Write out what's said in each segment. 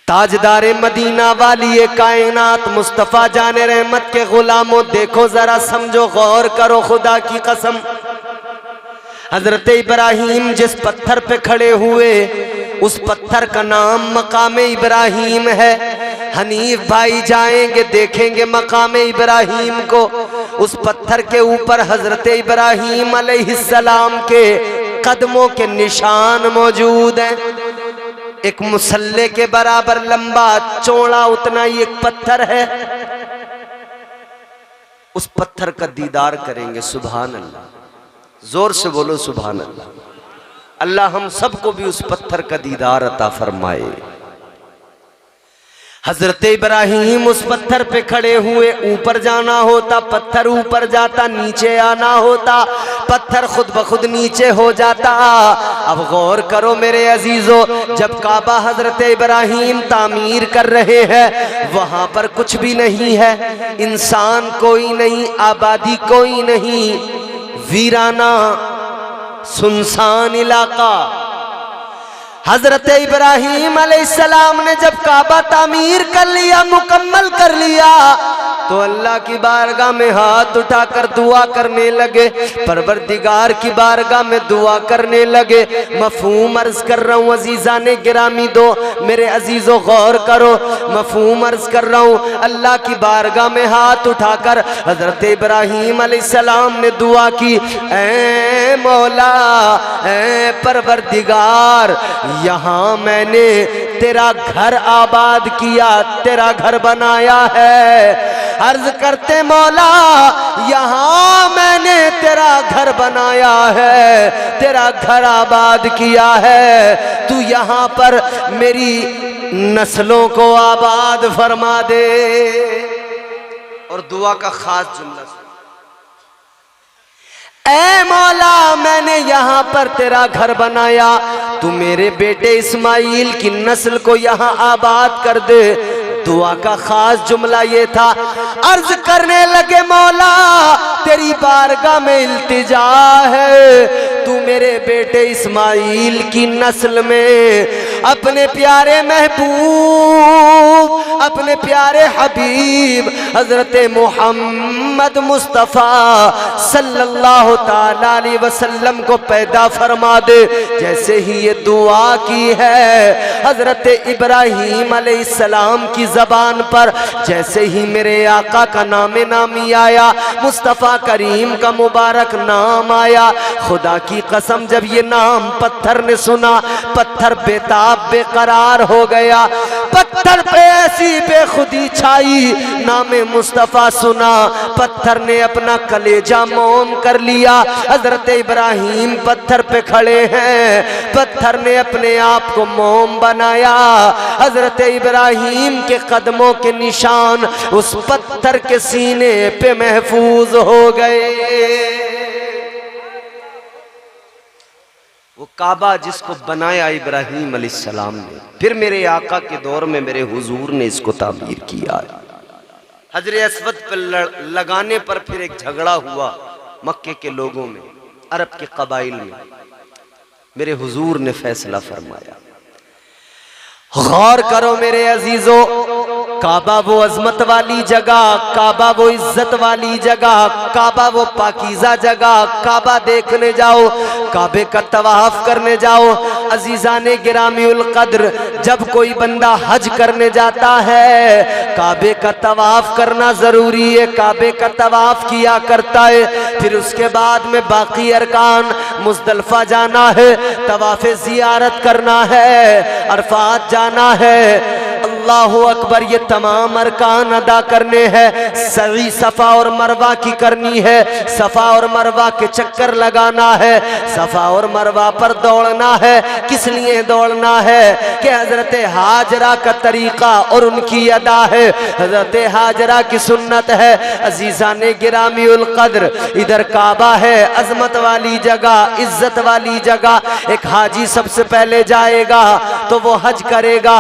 ताजदारे Medina वाली कायनात मुस्तफ़ा जाने रहमत के गुलामों, देखो जरा, समझो, गौर करो, खुदा की कसम। हजरत इब्राहिम जिस पत्थर पे खड़े हुए, उस पत्थर का नाम मकाम इब्राहिम है। हनीफ भाई जाएंगे, देखेंगे मकाम इब्राहिम को। उस पत्थर के ऊपर हजरत इब्राहिम अलैहिस्सलाम के कदमों के निशान मौजूद हैं। एक मुसल्ले के बराबर लंबा चौड़ा उतना ही एक पत्थर है। उस पत्थर का दीदार करेंगे। सुभान अल्लाह, जोर से बोलो सुभान अल्लाह। अल्लाह हम सबको भी उस पत्थर का दीदार अता फरमाए। हजरत इब्राहिम उस पत्थर पे खड़े हुए, ऊपर जाना होता पत्थर ऊपर जाता, नीचे आना होता पत्थर खुद ब खुद नीचे हो जाता। अब गौर करो मेरे अजीजों, जब काबा हजरत इब्राहिम तामीर कर रहे हैं, वहां पर कुछ भी नहीं है, इंसान कोई नहीं, आबादी कोई नहीं, वीराना सुनसान इलाका। हजरत इब्राहिम अलैहिस्सलाम ने जब काबा तामीर कर लिया, मुकम्मल कर लिया, तो अल्लाह की बारगाह में हाथ उठाकर दुआ करने लगे, परवरदिगार की बारगाह में दुआ करने लगे। मफहूम अर्ज कर रहा हूँ अजीज़ाने गिरामी, दो मेरे अजीज़ों गौर करो, मफहूम अर्ज कर रहा हूँ। अल्लाह की बारगाह में हाथ उठाकर हजरत इब्राहिम अलैहिस्सलाम ने दुआ की, ऐ मौला, ऐ परवरदिगार, यहाँ मैंने तेरा घर आबाद किया, तेरा घर बनाया है। अर्ज करते मौला, यहाँ मैंने तेरा घर बनाया है, तेरा घर आबाद किया है, तू यहाँ पर मेरी नस्लों को आबाद फरमा दे। और दुआ का खास जुमला, ऐ मौला, मैंने यहाँ पर तेरा घर बनाया, तू मेरे बेटे इस्माइल की नस्ल को यहाँ आबाद कर दे। दुआ का खास जुमला ये था। अर्ज करने लगे, मौला तेरी बारगाह में इल्तिजा है, तू मेरे बेटे इस्माइल की नस्ल में अपने प्यारे महबूब, अपने प्यारे हबीब हजरत मोहम्मद मुस्तफ़ा सल्लल्लाहु ताला अलैहि वसल्लम को पैदा फरमा दे। जैसे ही ये दुआ की है हजरत इब्राहिम अलैहिस्सलाम की ज़बान पर, जैसे ही मेरे आका का नामे नामी आया, मुस्तफ़ा करीम का मुबारक नाम आया, खुदा की कसम जब ये नाम पत्थर ने सुना, पत्थर बेताब बेकरार हो गया। पत्थर पे ऐसी बेखुदी छाई, नामे मुस्तफ़ा सुना, पत्थर ने अपना कलेजा मौन कर लिया। हजरत इब्राहिम पत्थर पे खड़े हैं, पत्थर ने अपने आप को मोम बनाया। हजरत इब्राहिम के कदमों के निशान उस पत्थर के सीने पे महफूज हो गए। वो काबा जिसको बनाया इब्राहिम अलैहिस्सलाम ने, फिर मेरे आका के दौर में मेरे हुजूर ने इसको तामीर किया। हजर अस्वद पर लगाने पर फिर एक झगड़ा हुआ मक्के के लोगों में, अरब के कबाइल में। मेरे हुजूर ने फैसला फरमाया। गौर करो मेरे अजीजों, काबा वो अजमत वाली जगह, काबा वो इज्जत वाली जगह, काबा वो पाकीज़ा जगह। काबा देखने जाओ, काबे का तवाफ करने जाओ। अजीज़ाने गिरामी उल कद्र, जब कोई बंदा हज करने जाता है, काबे का तवाफ करना जरूरी है, काबे का तवाफ किया करता है। फिर उसके बाद में बाकी अरकान, मुज़दलिफा जाना है, तवाफ़े ज़ियारत करना है, अरफात जाना है, अल्लाहु अकबर, ये तमाम अरकान अदा करने हैं। सई सफ़ा और मरवा की करनी है, सफ़ा और मरवा के चक्कर लगाना है, सफ़ा और मरवा पर दौड़ना है। किस लिए दौड़ना है कि हजरत हाजरा का तरीका और उनकी अदा है, हजरत हाजरा की सुन्नत है। अजीज़ाने गिरामी उल कद्र, इधर काबा है, अजमत वाली जगह, इज्जत वाली जगह। एक हाजी सबसे पहले जाएगा तो वो हज करेगा,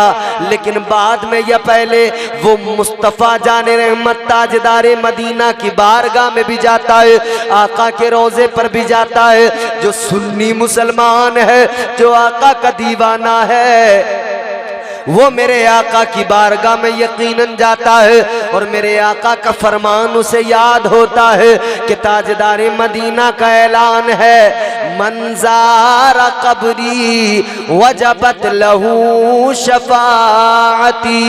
लेकिन बाद में या पहले वो मुस्तफ़ा जाने रहमत ताजदारे मदीना की बारगाह में भी जाता है, आका के रोजे पर भी जाता है। जो सुन्नी मुसलमान है, जो आका का दीवाना है, वो मेरे आका की बारगाह में यकीनन जाता है और मेरे आका का फरमान उसे याद होता है कि ताजदार मदीना का ऐलान है, मंजारा कब्री वजबत लहू शफाअती।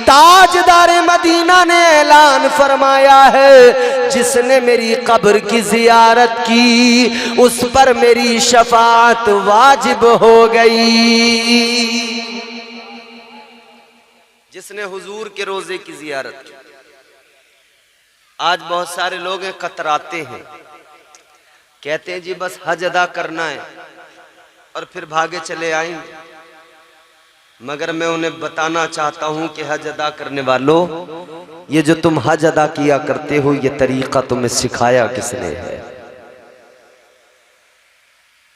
ताजदार मदीना ने ऐलान फरमाया है, जिसने मेरी कब्र की जियारत की उस पर मेरी शफाअत वाजिब हो गई। जिसने हुजूर के रोजे की जियारत की। आज बहुत सारे लोग हैं कतराते हैं, कहते हैं जी बस हज अदा करना है और फिर भागे चले आएंगे। मगर मैं उन्हें बताना चाहता हूं कि हज अदा करने वालों, ये जो तुम हज अदा किया करते हो ये तरीका तुम्हें सिखाया किसने है?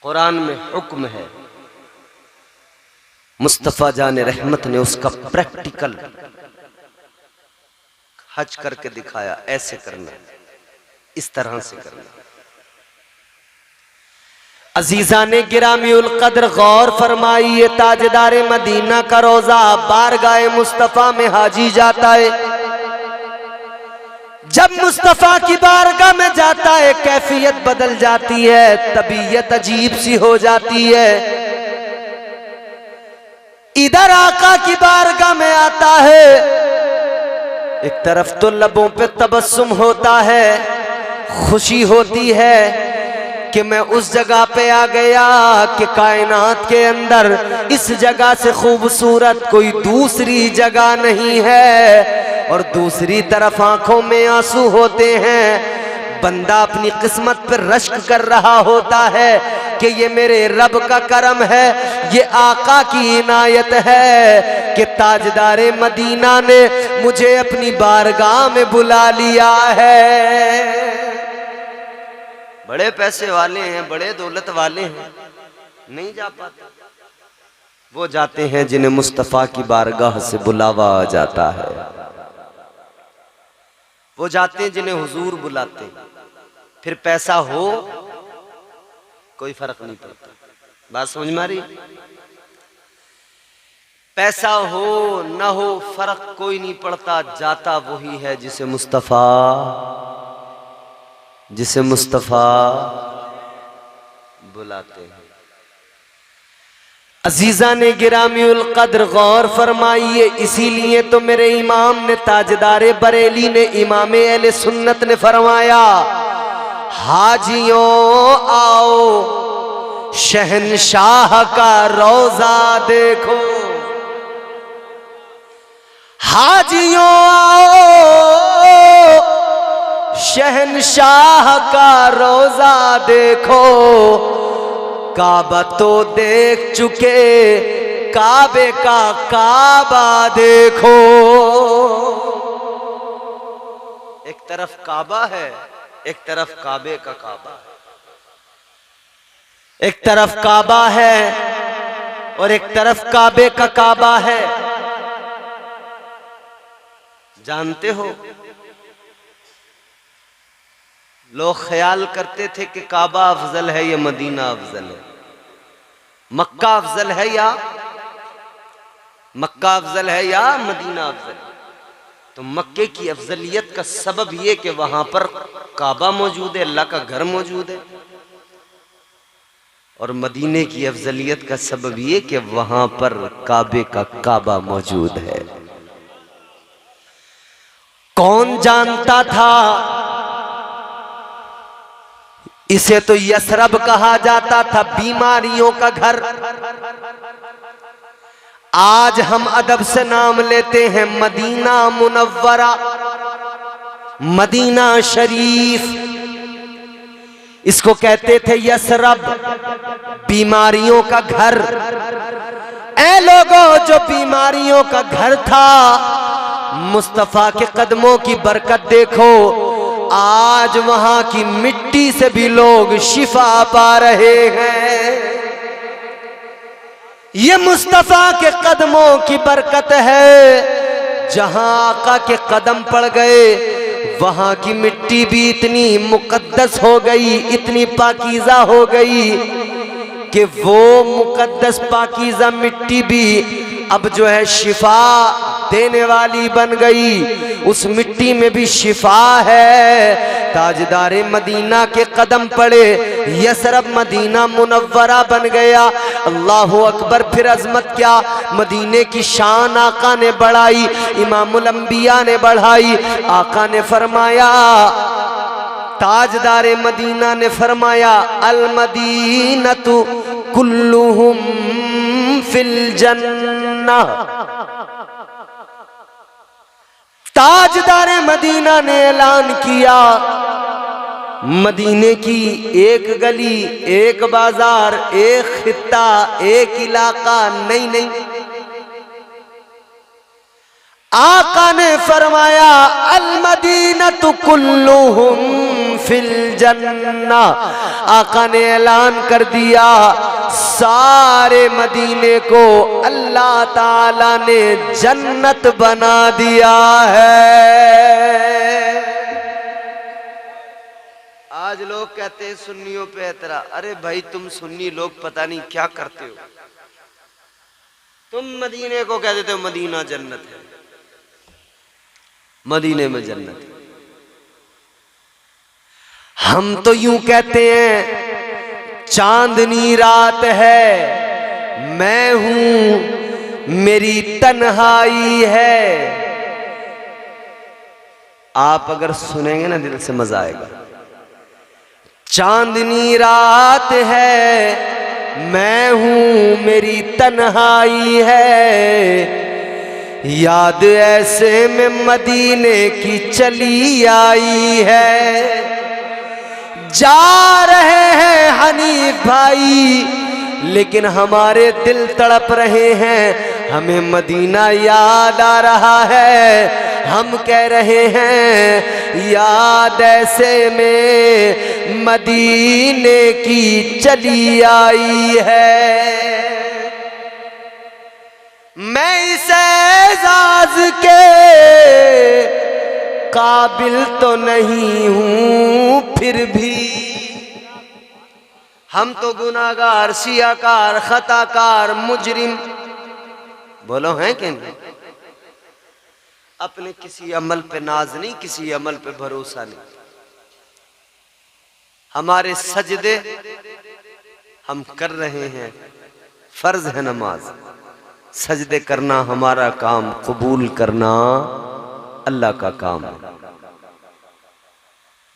कुरान में हुक्म है, मुस्तफा जान रहमत ने उसका प्रैक्टिकल हज करके दिखाया। ऐसे करना, इस तरह से करना। अजीजा ने गिरामी उल कद्र गौर फरमाइए, ताजदार मदीना का रोजा बारगाह मुस्तफा में हाजी जाता है। जब मुस्तफा की बारगाह में जाता है कैफियत बदल जाती है, तबीयत अजीब सी हो जाती है। इधर आका की बारगाह में आता है, एक तरफ तो लबों पे तबस्सुम होता है, खुशी होती है कि मैं उस जगह पे आ गया कि कायनात के अंदर इस जगह से खूबसूरत कोई दूसरी जगह नहीं है। और दूसरी तरफ आंखों में आंसू होते हैं, बंदा अपनी किस्मत पर रश्क कर रहा होता है कि ये मेरे रब का करम है, ये आका की इनायत है कि ताजदार मदीना ने मुझे अपनी बारगाह में बुला लिया है। बड़े पैसे वाले हैं, बड़े दौलत वाले हैं, नहीं जा पाते। वो जाते हैं जिन्हें मुस्तफा की बारगाह से बुलावा आ जाता है। वो जाते हैं जिन्हें हुजूर बुलाते हैं। फिर पैसा हो कोई फर्क नहीं पड़ता। बात समझ में आ रही? पैसा हो ना हो फर्क कोई नहीं पड़ता, जाता वही है जिसे मुस्तफा बुलाते हैं। अजीजा ने गिरामी उल कद्र गौर फरमाइए, इसीलिए तो मेरे इमाम ने ताजदार बरेली ने इमाम अहले सुन्नत ने फरमाया, हाजियों आओ शहनशाह का रोजा देखो। हाजियों आओ शहनशाह का रोजा देखो। काबा तो देख चुके, काबे का काबा देखो। एक तरफ काबा है, एक तरफ काबे का काबा है। एक तरफ काबा है और एक तरफ काबे का काबा है। जानते हो, लोग ख्याल करते थे कि काबा अफजल है या मदीना अफजल है, मक्का अफजल है या मदीना अफजल। तो मक्के की अफजलियत का सबब यह कि वहां पर काबा मौजूद है, अल्लाह का घर मौजूद है। और मदीने की अफजलियत का सबब यह कि वहां पर काबे का काबा मौजूद है। कौन जानता था? इसे तो यसरब कहा जाता था, बीमारियों का घर। आज हम अदब से नाम लेते हैं मदीना मुनव्वरा, मदीना शरीफ। इसको कहते थे यसरब, बीमारियों का घर। ऐ लोगों, जो बीमारियों का घर था, मुस्तफा के कदमों की बरकत देखो, आज वहां की मिट्टी से भी लोग शिफा पा रहे हैं। ये मुस्तफा के कदमों की बरकत है। जहां आका के कदम पड़ गए, वहां की मिट्टी भी इतनी मुकद्दस हो गई, इतनी पाकीज़ा हो गई कि वो मुकद्दस पाकीज़ा मिट्टी भी अब जो है शिफा देने वाली बन गई, उस मिट्टी में भी शिफा है। ताजदारे मदीना के कदम पड़े, यसरब मदीना मुनव्वरा बन गया। अल्लाहु अकबर। फिर अजमत क्या, मदीने की शान आका ने बढ़ाई, इमामुल अंबिया ने बढ़ाई। आका ने फरमाया, ताजदारे मदीना ने फरमाया, अल मदीनतु कुल्लुहुम फिल जन्नह। ताजदारे मदीना ने ऐलान किया, मदीने की एक गली, एक बाजार, एक खित्ता, एक इलाका नहीं, आका ने फरमाया, अल मदीनतु कुल्लुहुम फिल जन्नह। आका ने ऐलान कर दिया, सारे मदीने को अल्लाह ताला ने जन्नत बना दिया है। आज लोग कहते हैं सुन्नियों पे एतरा। अरे भाई तुम सुन्नी लोग पता नहीं क्या करते हो, तुम मदीने को कह देते हो मदीना जन्नत है, मदीने में जन्नत है। हम तो यूं कहते हैं चांदनी रात है, मैं हूं मेरी तन्हाई है। आप अगर सुनेंगे ना दिल से मजा आएगा। चांदनी रात है, मैं हूं मेरी तन्हाई है, याद ऐसे में मदीने की चली आई है। जा रहे हैं हनीफ भाई, लेकिन हमारे दिल तड़प रहे हैं, हमें मदीना याद आ रहा है। हम कह रहे हैं याद ऐसे में मदीने की चली आई है। मैं इस एजाज के काबिल तो नहीं हूं, फिर भी हम तो गुनाहगार, सियाकार, खताकार, मुजरिम, बोलो हैं कि नहीं? अपने किसी अमल पे नाज नहीं, किसी अमल पे भरोसा नहीं। हमारे सजदे हम कर रहे हैं, फर्ज है नमाज, सजदे करना हमारा काम, कबूल करना अल्लाह का काम है।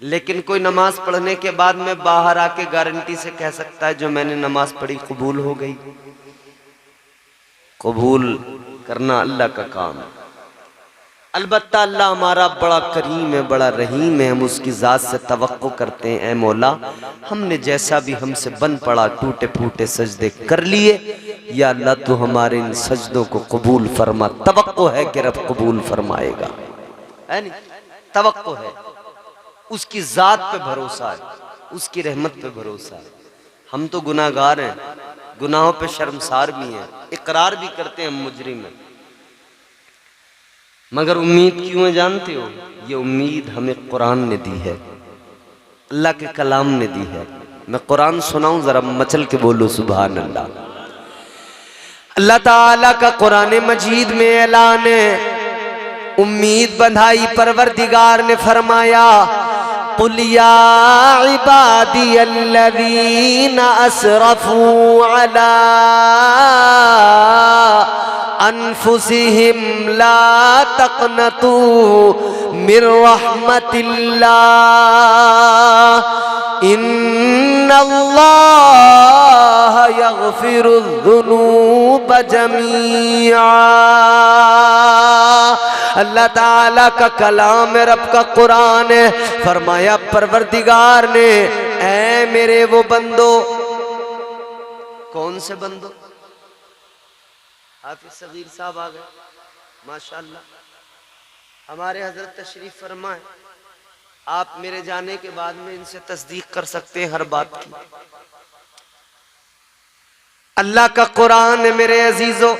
लेकिन कोई नमाज पढ़ने के बाद में बाहर आके गारंटी से कह सकता है जो मैंने नमाज पढ़ी कबूल हो गई? कबूल करना अल्लाह का काम है। अलबत्ता अल्लाह हमारा बड़ा करीम है, बड़ा रहीम है। हम उसकी ज़ात से तवक्को करते हैं, ऐ मौला हमने जैसा भी हमसे बन पड़ा, टूटे फूटे सजदे कर लिए, या अल्लाह तू हमारे इन सजदों को कबूल फरमा। तवक्को है कि रब कबूल फरमाएगा, है नहीं? तवक्को है, उसकी ज़ात पे भरोसा है, उसकी रहमत पे भरोसा है। हम तो गुनाहगार हैं, गुनाहों पे शर्मसार भी हैं, इकरार भी करते हैं हम मुजरिम हैं, मगर उम्मीद क्यों है जानते हो? ये उम्मीद हमें कुरान ने दी है, अल्लाह के कलाम ने दी है। मैं कुरान सुनाऊं, जरा मचल के बोलो सुभान अल्लाह। अल्लाह ताला का कुरान मजीद में ऐलान है, उम्मीद बंधाई परवरदिगार ने फरमाया, कुल या इबादी अल्लज़ीना असरफू अला अनफुसिहिम ला तक़नतू मिर रहमतिल्लाह इन्नल्लाह यग़फिरुज़्ज़ुनूब जमीआ। अल्लाह ताला का कलाम है, रब का कुरान है। फरमाया परवरदिगार ने, ऐ मेरे वो बंदो, कौन से बंदो? हाफिज सगीर साहब आ गए, माशाअल्लाह। हमारे हजरत तशरीफ फरमाए, आप मेरे जाने के बाद में इनसे तस्दीक कर सकते हैं हर बात की। अल्लाह का कुरान है मेरे अजीजों,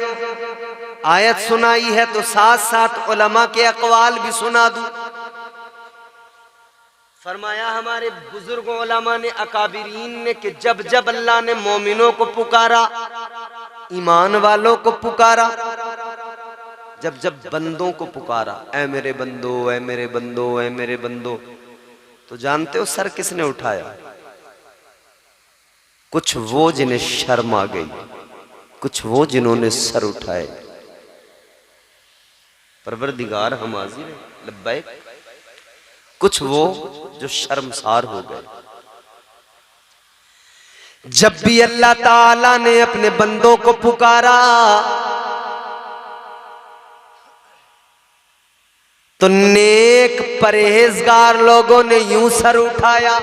आयत सुनाई है तो साथ साथ उलमा के अकवाल भी सुना दूं। फरमाया हमारे बुजुर्गों उलमा ने, अकाबिरीन ने, कि जब जब अल्लाह ने मोमिनों को पुकारा ईमान वालों को पुकारा, जब जब बंदों को पुकारा, ऐ मेरे बंदो, ऐ मेरे बंदो, ऐ मेरे बंदो, तो जानते हो सर किसने उठाया? कुछ वो जिन्हें शर्म आ गई, कुछ वो जिन्होंने सर उठाए। परवरदिगार हम हाजिर हैं, लब्बैक। कुछ वो जो शर्मसार हो गए। जब भी अल्लाह ताला ने अपने बंदों को पुकारा तो नेक परहेजगार लोगों ने यूं सर उठाया,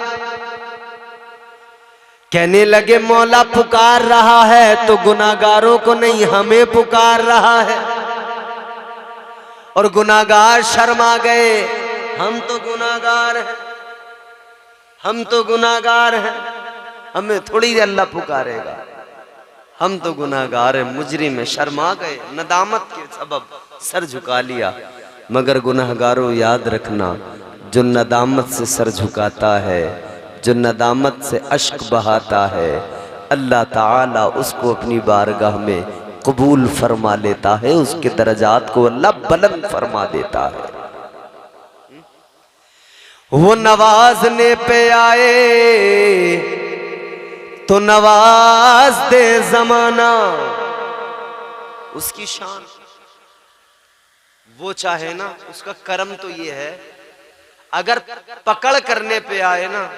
कहने लगे मौला पुकार रहा है तो गुनाहगारों को नहीं हमें पुकार रहा है। और गुनाहगार शर्मा गए, हम तो गुनाहगार हैं, हम तो गुनाहगार हैं, हमें थोड़ी अल्लाह पुकारेगा, हम तो गुनाहगार हैं। मुजरिम है, शर्मा गए, नदामत के सबब सर झुका लिया। मगर गुनाहगारों याद रखना, जो नदामत से सर झुकाता है, जो नदामत से अश्क बहाता है, अल्लाह ताला उसको अपनी बारगाह में कबूल फरमा लेता है, उसके दर्जात को अल्लाह बुलंद फरमा देता है। वो नवाजने पे आए तो नवाज दे जमाना, उसकी शान। वो चाहे ना, उसका कर्म तो ये है, अगर पकड़ करने पे आए ना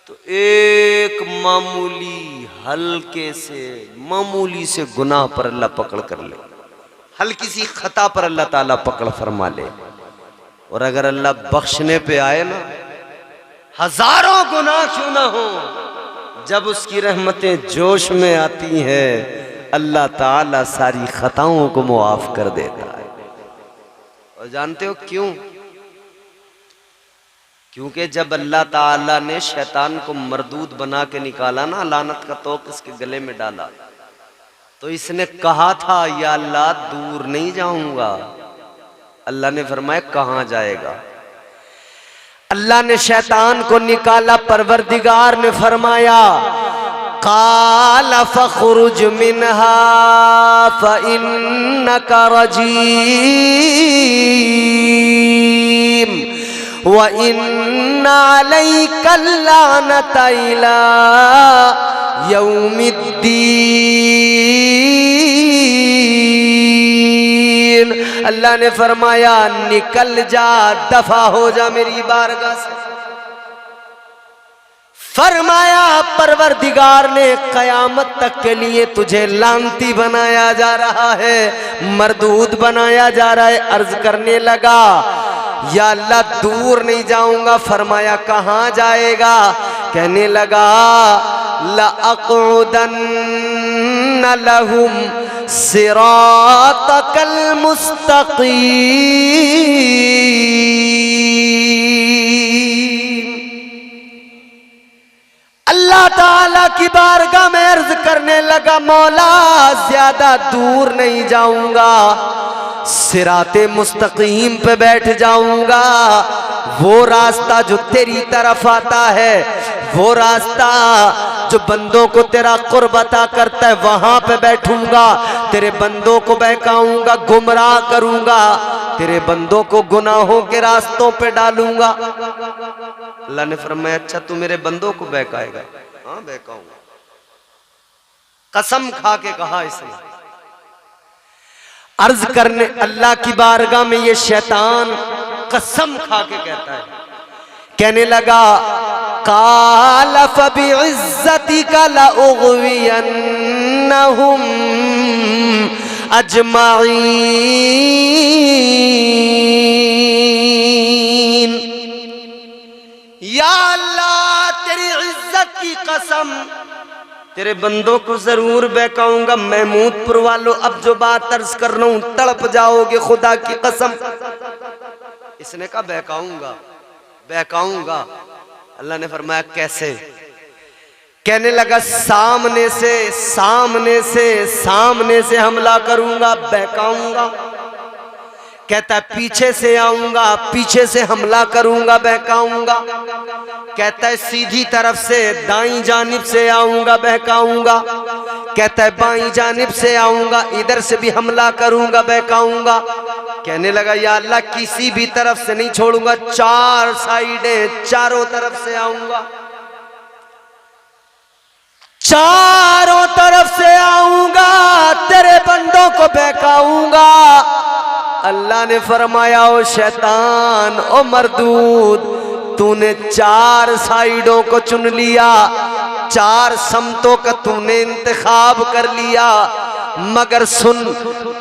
तो एक मामूली हल्के से मामूली से गुनाह पर अल्लाह पकड़ कर ले, हल्की सी खता पर अल्लाह ताला पकड़ फरमा ले। और अगर अल्लाह बख्शने पे आए ना, हजारों गुनाह क्यों ना हो, जब उसकी रहमतें जोश में आती हैं अल्लाह ताला सारी खताओं को मुआफ कर देता है। और जानते हो क्यों? क्योंकि जब अल्लाह ताला ने शैतान को मरदूद बना के निकाला ना, लानत का तोक इसके गले में डाला, तो इसने कहा था या अल्लाह दूर नहीं जाऊंगा। अल्लाह ने फरमाया कहां जाएगा? अल्लाह ने शैतान को निकाला, परवरदिगार ने फरमाया काला फखरुज मिनहा फइन्नका रजीम व इन्ना अलैका लानता इला यौमिद्दीन। अल्लाह ने फरमाया निकल जा, दफा हो जा मेरी बारगाह से। फरमाया परवरदिगार ने कयामत तक के लिए तुझे लानती बनाया जा रहा है, मरदूद बनाया जा रहा है। अर्ज करने लगा या अल्लाह दूर नहीं जाऊंगा। फरमाया कहां जाएगा? कहने लगा लअक़उदन्न लहुम सिरातकल मुस्तक़ीम। अल्लाह ताला की बारगाह में अर्ज करने लगा मौला ज्यादा दूर नहीं जाऊंगा, सिराते मुस्तकीम पे बैठ जाऊंगा। वो रास्ता जो तेरी तरफ आता है, वो रास्ता जो बंदों को तेरा कुर्ब अता करता है, वहां पे बैठूंगा। तेरे बंदों को बहकाऊंगा, गुमराह करूंगा, तेरे बंदों को गुनाहों के रास्तों पे डालूंगा। अल्लाह ने फरमाया अच्छा तू मेरे बंदों को बहकाएगा? हाँ बहकाऊंगा। कसम खा के कहा इसने। अर्ज करने अल्लाह की बारगाह में ये शैतान कसम खा के कहता है, कहने लगा काल फबिइज्जतिका लउग़वियन्नहुम अजमाइन। या अल्लाह तेरी इज्जत की कसम, तेरे बंदों को जरूर बहकाऊंगा। महमूदपुर वालों अब जो बात अर्ज कर रहा हूं तड़प जाओगे, खुदा की कसम। इसने कहा बहकाऊंगा बहकाऊंगा। अल्लाह ने फरमाया कैसे? कहने लगा सामने से सामने से सामने से हमला करूंगा, बहकाऊंगा। कहता है पीछे से आऊंगा, पीछे से हमला करूंगा, बहकाऊंगा। कहता है सीधी तरफ से दाईं जानिब से आऊंगा, बहकाऊंगा। कहता है बाईं जानिब से आऊंगा, इधर से भी हमला करूंगा, बहकाऊंगा। कहने लगा या अल्लाह किसी भी तरफ से नहीं छोड़ूंगा, चार साइडें, चारों तरफ से आऊंगा, चारों तरफ से आऊंगा, तेरे बंदों को बहकाऊंगा। अल्लाह ने फरमाया ओ शैतान, ओ मरदूद, तूने चार साइडों को चुन लिया, चार समतों का तूने इंतखाब कर लिया, मगर सुन,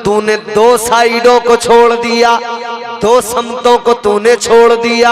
तूने दो साइडों को छोड़ दिया, दो समतों को तूने छोड़ दिया।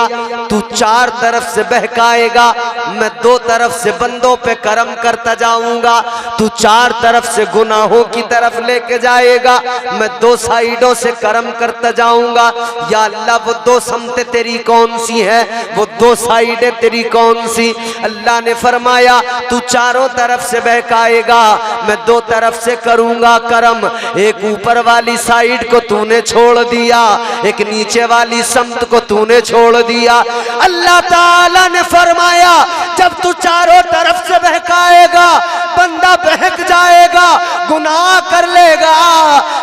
तू चार तरफ से बहकाएगा, मैं दो तरफ से बंदों पे करम करता जाऊंगा। तू चार तरफ से गुनाहों की तरफ लेके जाएगा, मैं दो साइडों से करम करता जाऊंगा। या अल्लाह वो दो समतें तेरी कौन सी है, वो दो साइडें तेरी कौन सी? अल्लाह ने फरमाया तू चारों तरफ से बहकाएगा, मैं दो तरफ से करूंगा करम। एक ऊपर वाली साइड को तूने छोड़ दिया, एक नीचे वाली समत को तूने छोड़ दिया। अल्लाह ताला ने फरमाया जब तू चारों तरफ से बहकाएगा, बंदा बहक जाएगा, गुनाह कर लेगा,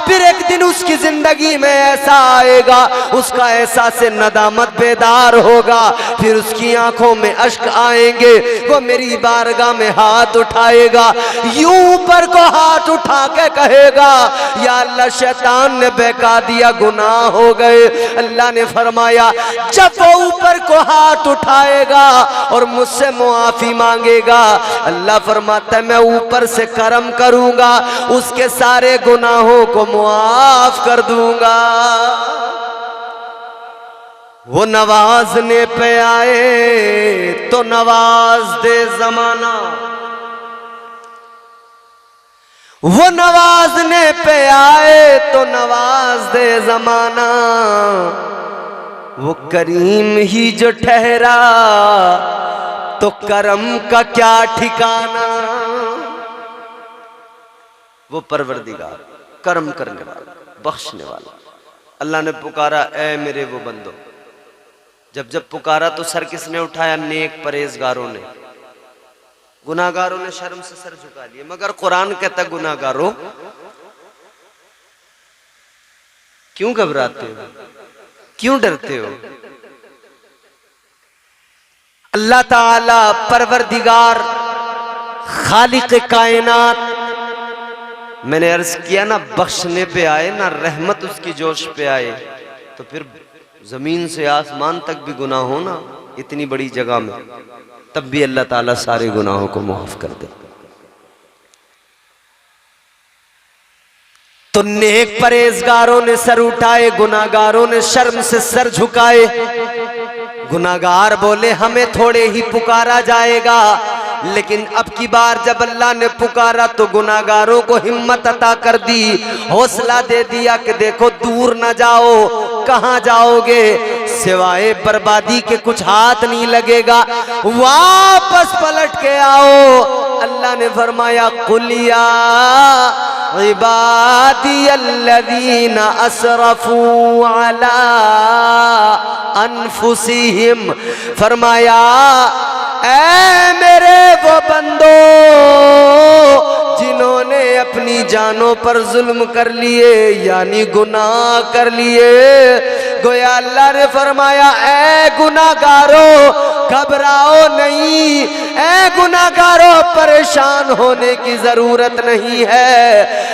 फिर एक दिन उसकी जिंदगी में ऐसा आएगा, उसका एहसास नदामत बेदार होगा, फिर उसकी आंखों में अश्क आएंगे, वो मेरी बारगाह में हाथ उठाएगा, यूं ऊपर को हाथ उठा के कहेगा या अल्लाह शैतान ने बहका दिया, गुनाह हो गए। अल्लाह ने फरमाया जब वो ऊपर को हाथ उठाएगा और मुझसे मुआफी मांगेगा, अल्लाह फरमाता है मैं ऊपर से करम करूंगा, उसके सारे गुनाहों को मुआफ कर दूंगा। वो नवाजने पे आए तो नवाज दे जमाना, वो नवाजने पे आए तो नवाज दे जमाना, वो करीम ही जो ठहरा तो करम का क्या ठिकाना। वो परवरदिगार करम करने वाला, बख्शने वाला। अल्लाह ने पुकारा ऐ मेरे वो बंदो, जब जब पुकारा तो सर किसने उठाया? नेक परहेजगारों ने। गुनाहगारों ने शर्म से सर झुका लिए, मगर कुरान कहता गुनाहगारों क्यों घबराते हो, क्यों डरते हो? अल्लाह ताला परवरदिगार खालिक कायनात, मैंने अर्ज किया ना बख्शने पे आए ना रहमत उसकी जोश पे आए, तो फिर जमीन से आसमान तक भी गुनाह हो ना इतनी बड़ी जगह में, तब भी अल्लाह ताला सारे गुनाहों को माफ कर दे। तो नेक परहेजगारों ने सर उठाए, गुनाहगारों ने शर्म से सर झुकाए। गुनाहगार बोले हमें थोड़े ही पुकारा जाएगा, लेकिन अब की बार जब अल्लाह ने पुकारा तो गुनाहगारों को हिम्मत अता कर दी, हौसला दे दिया कि देखो दूर न जाओ, कहां जाओगे, सिवाय बर्बादी के कुछ हाथ नहीं लगेगा, वापस पलट के आओ। अल्लाह ने फरमाया कुलिया इबादी अल्लज़ीना असरफू अला अनफुसिहिम, फरमाया ऐ मेरे वो बंदो जिन्होंने अपनी जानों पर जुल्म कर लिए, यानी गुनाह कर लिए। गोया अल्लाह ने फरमाया ऐ गुनाहगारों घबराओ नहीं, ऐ गुनाहगारों परेशान होने की जरूरत नहीं है,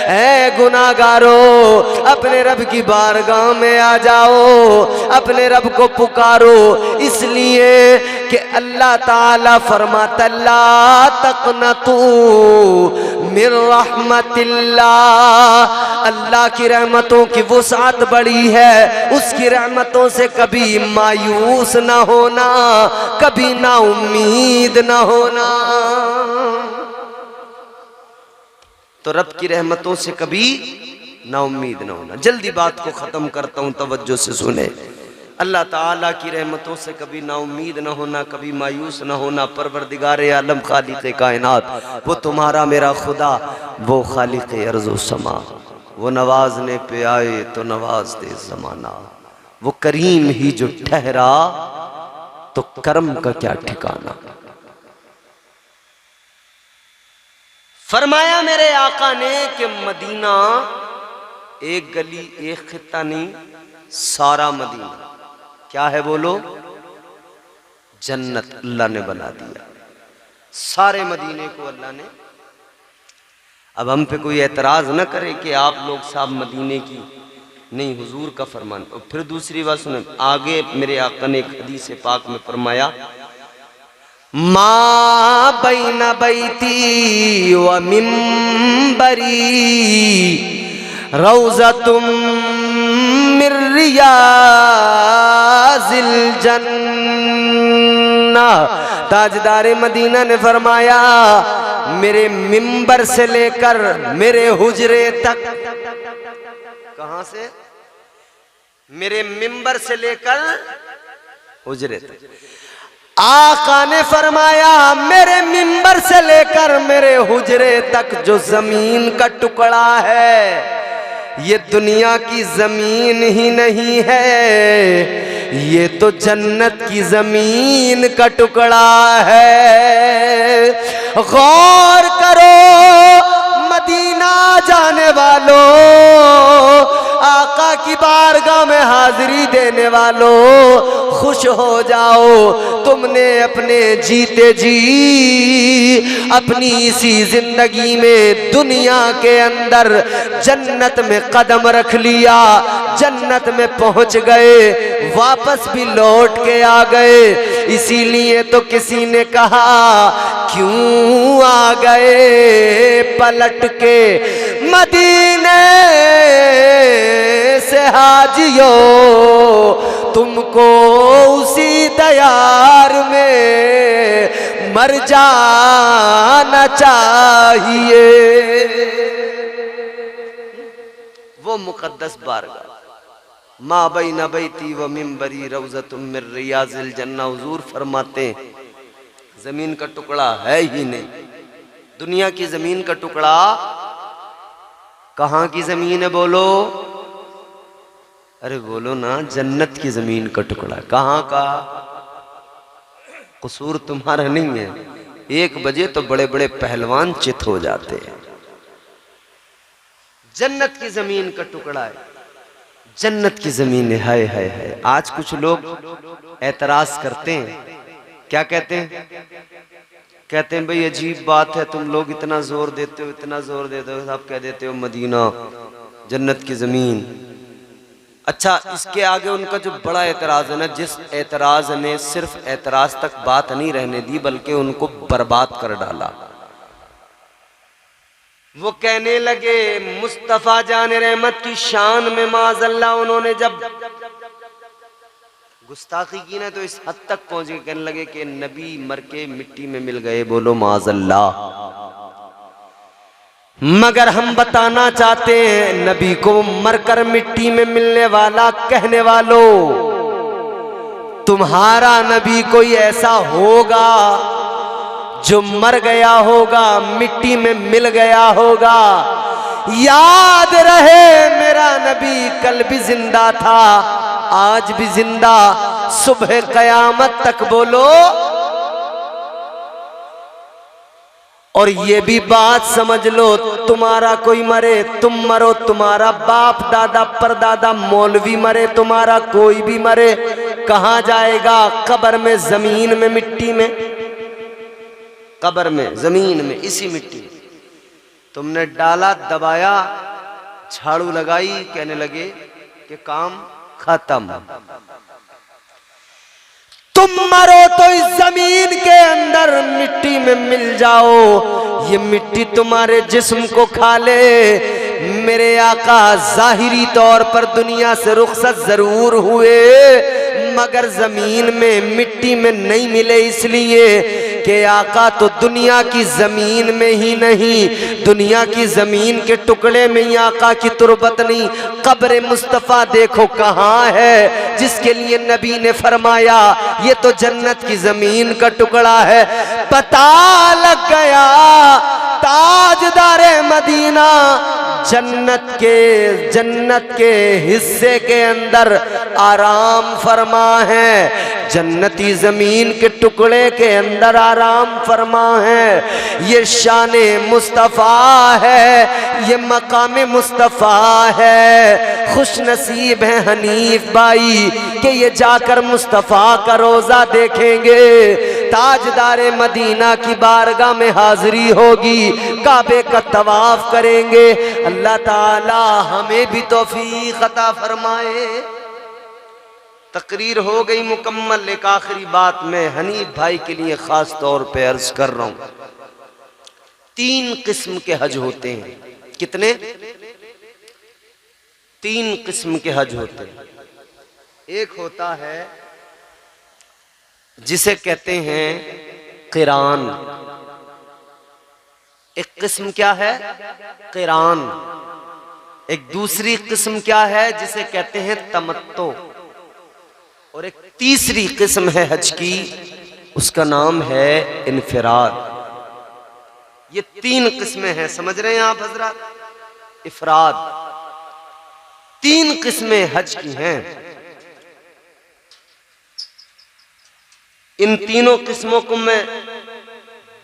ऐ गुनाहगारों अपने रब की बारगाह में आ जाओ, अपने रब को पुकारो, इसलिए कि अल्लाह ताला फरमाता ला तक़नतू मिर रहमतिल्लाह, अल्लाह की रहमतों की वुसअत बड़ी है, उसकी रहमतों से कभी मायूस ना होना, कभी ना उम्मीद ना होना। तो रब की रहमतों से कभी ना उम्मीद ना होना। जल्दी बात को खत्म करता हूं, तवज्जो से सुने। अल्लाह ताला की रहमतों से कभी ना उम्मीद ना होना, कभी मायूस ना होना। परवरदिगार आलम खालिक कायनात, वो तुम्हारा मेरा खुदा, वो खालिक अर्ज़ व समा, वो नवाजने पे आए तो नवाज दे जमाना, वो करीम ही जो ठहरा तो करम का क्या ठिकाना। फरमाया मेरे आका ने कि मदीना एक गली एक खित्ता नहीं, सारा मदीना क्या है बोलो, जन्नत अल्लाह ने बना दिया, सारे मदीने को अल्लाह ने। अब हम पे कोई एतराज न करे कि आप लोग साहब मदीने की नहीं, हुजूर का फरमान। और फिर दूसरी बात सुने, आगे मेरे आका ने एक हदीस पाक में फरमाया, मा बैना बैती व मिंबरी रौज़तुम मिर रियाज़िल जन्नह। ताजदार मदीना ने फरमाया, मेरे मिंबर से लेकर मेरे हुजरे तक, कहां से, मेरे मिंबर से लेकर हुजरे तक, आका ने फरमाया मेरे मिंबर से लेकर मेरे हुजरे तक जो जमीन का टुकड़ा है, ये दुनिया की जमीन ही नहीं है, ये तो जन्नत की जमीन का टुकड़ा है। गौर करो मदीना जाने वालों, आका की बारगाह में हाजिरी देने वालों, खुश हो जाओ, तुमने अपने जीते जी अपनी इसी जिंदगी में दुनिया के अंदर जन्नत में कदम रख लिया, जन्नत में पहुंच गए, वापस भी लौट के आ गए। इसीलिए तो किसी ने कहा क्यों आ गए पलट के मदीने से हाजियो, तुमको उसी दयार में मर जाना चाहिए। वो मुकद्दस बारगाह, मा बैना बैती व मिंबरी रौज़तुम मिर रियाज़िल जन्नह। हुजूर फरमाते जमीन का टुकड़ा है ही नहीं, दुनिया की जमीन का टुकड़ा, कहां की जमीन है बोलो, अरे बोलो ना, जन्नत की जमीन का टुकड़ा। कहां का, कसूर तुम्हारा नहीं है, 1 बजे तो बड़े बड़े पहलवान चित हो जाते हैं। जन्नत की जमीन का टुकड़ा है, जन्नत की जमीन है, है। आज कुछ लोग एतराज करते हैं, क्या कहते हैं, कहते हैं भाई अजीब बात है, तुम लोग इतना जोर देते हो, इतना जोर देते हो, आप कह देते हो मदीना जन्नत की जमीन। अच्छा, इसके आगे उनका जो बड़ा एतराज है ना, जिस एतराज ने सिर्फ एतराज तक बात नहीं रहने दी बल्कि उनको बर्बाद कर डाला। वो कहने लगे मुस्तफा जान रहमत की शान में माज़अल्लाह उन्होंने जब गुस्ताखी की ना, तो इस हद तक पहुंच गए, कहने लगे कि नबी मर के मिट्टी में मिल गए। बोलो माज़अल्लाह। मगर हम बताना चाहते हैं, नबी को मरकर मिट्टी में मिलने वाला कहने वालों, तुम्हारा नबी कोई ऐसा होगा जो मर गया होगा, मिट्टी में मिल गया होगा। याद रहे मेरा नबी कल भी जिंदा था, आज भी जिंदा, सुबह कयामत तक। बोलो। और ये भी बात समझ लो, तुम्हारा कोई मरे, तुम मरो, तुम्हारा बाप दादा परदादा मौलवी मरे, तुम्हारा कोई भी मरे, कहाँ जाएगा? कब्र में, जमीन में, मिट्टी में, कब्र में, जमीन में, इसी मिट्टी में। तुमने डाला, दबाया, झाड़ू लगाई, कहने लगे कि काम खत्म। तुम मरो तो इस जमीन के अंदर मिट्टी में मिल जाओ, ये मिट्टी तुम्हारे जिस्म को खा ले। मेरे आका जाहिरी तौर पर दुनिया से रुखसत जरूर हुए, मगर जमीन में, मिट्टी में नहीं मिले, इसलिए कि आका तो दुनिया की जमीन में ही नहीं, दुनिया की जमीन के टुकड़े में ही आका की तुरबत नहीं। कब्र मुस्तफ़ा देखो कहाँ है, जिसके लिए नबी ने फरमाया ये तो जन्नत की जमीन का टुकड़ा है। पता लग गया ताजदारे मदीना जन्नत के हिस्से के अंदर आराम फरमा है, जन्नती जमीन के टुकड़े के अंदर आराम फरमा है। ये शाने मुस्तफ़ा है, ये मकाम मुस्तफ़ा है। खुश नसीब है हनीफ भाई कि ये जाकर मुस्तफ़ा का रोज़ा देखेंगे, ताजदारे मदीना की बारगाह में हाजिरी होगी, काबे का तवाफ करेंगे। अल्लाह ताला हमें भी तौफीक अता फरमाए। तकरीर हो गई मुकम्मल। एक आखिरी बात मैं हनीफ भाई के लिए खास तौर पे अर्ज कर रहा हूं। 3 किस्म के हज होते हैं। कितने? 3 किस्म के हज होते हैं। एक होता है जिसे कहते हैं क़िरान। एक किस्म क्या है? क़िरान। एक दूसरी किस्म क्या है? जिसे कहते हैं तमत्तो। और एक तीसरी किस्म है हज की, उसका नाम है इनफिराद। ये 3 किस्में हैं, समझ रहे हैं आप हजरात? इफराद। 3 किस्में हज की हैं। इन तीनों किस्मों को मैं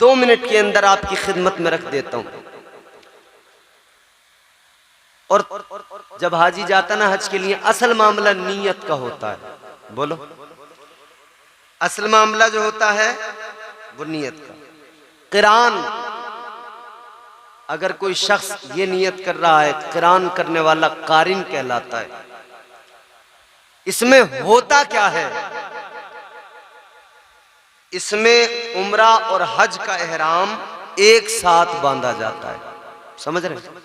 2 मिनट के अंदर आपकी खिदमत में रख देता हूं। और जब हाजी जाता ना हज के लिए, असल मामला नीयत का होता है। बोलो, असल मामला जो होता है वो नीयत का। क़िरान, अगर कोई शख्स ये नियत कर रहा है, क़िरान करने वाला कारिन कहलाता है। इसमें होता क्या है? इसमें उम्रा और हज का एहराम एक साथ बांधा जाता है। समझ रहे हैं?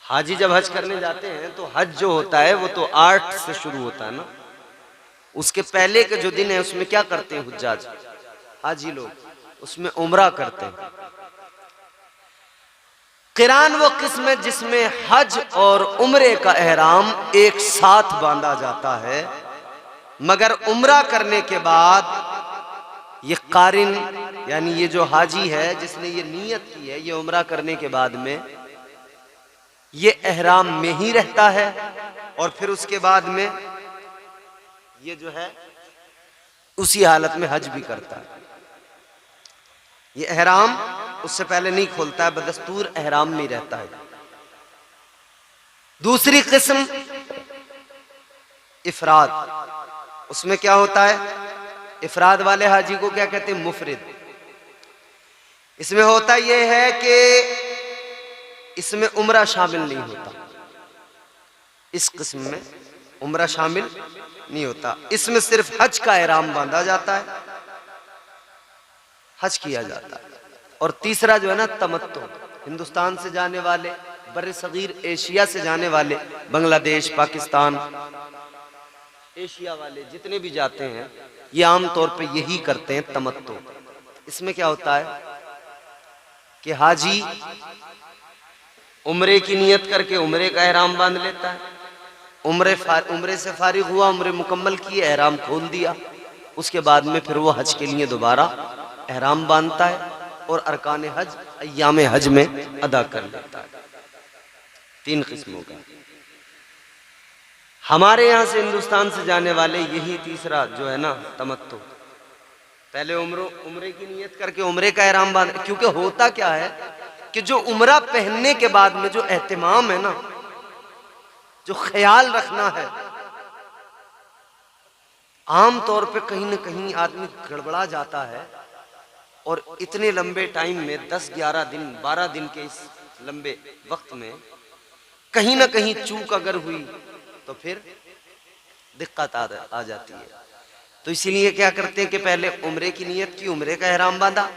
हाजी जब हज करने जाते हैं तो हज जो होता है वो तो 8 से शुरू होता है ना। उसके पहले के जो दिन है उसमें क्या करते हैं हुज्जाज, हाजी लोग? उसमें उम्रा करते हैं। क़िरान वो किस्म है जिसमें हज और उम्रे का एहराम एक साथ बांधा जाता है, मगर उम्रा करने के बाद ये कारिन यानी ये जो हाजी है जिसने ये नियत की है, ये उम्रा करने के बाद में ये एहराम में ही रहता है और फिर उसके बाद में ये जो है उसी हालत में हज भी करता है। ये एहराम उससे पहले नहीं खोलता है, बदस्तूर एहराम में रहता है। दूसरी किस्म इफराद। उसमें क्या होता है? इफराद वाले हाजी को क्या कहते हैं? मुफरिद। इसमें होता यह है कि इसमें उम्रा शामिल नहीं होता। इस किस्म में उम्रा शामिल नहीं होता। इसमें सिर्फ हज का एहराम बांधा जाता है, हज किया जाता है। और तीसरा जो है ना तमत्तो, हिंदुस्तान से जाने वाले, बर्रे सगीर एशिया से जाने वाले, बांग्लादेश, पाकिस्तान, एशिया वाले जितने भी जाते हैं ये आम तौर पे यही करते हैं, तमत्तो। इसमें क्या होता है कि हाजी उम्रे की नियत करके उम्रे का एहराम बांध लेता है। उम्रे से फारिग हुआ, उम्रे मुकम्मल की, एहराम खोल दिया। उसके बाद में फिर वो हज के लिए दोबारा एहराम बांधता है और अरकान हज अय्याम हज में अदा कर लेता है। 3 किस्मों का। हमारे यहाँ से हिंदुस्तान से जाने वाले यही तीसरा जो है ना तमत्तो, पहले उम्रे की नियत करके उम्रे का एहराम बांध। क्योंकि होता क्या है कि जो उम्रा पहनने के बाद में जो एहतिमाम है ना, जो ख्याल रखना है, आम तौर पे कहीं ना कहीं आदमी गड़बड़ा जाता है। और इतने लंबे टाइम में 10, 11 दिन, 12 दिन के इस लंबे वक्त में कहीं ना कहीं चूक अगर हुई तो फिर दिक्कत आ जाती है। तो इसीलिए क्या करते हैं कि पहले उम्रे की नियत की, उम्रे का एहराम बांधा,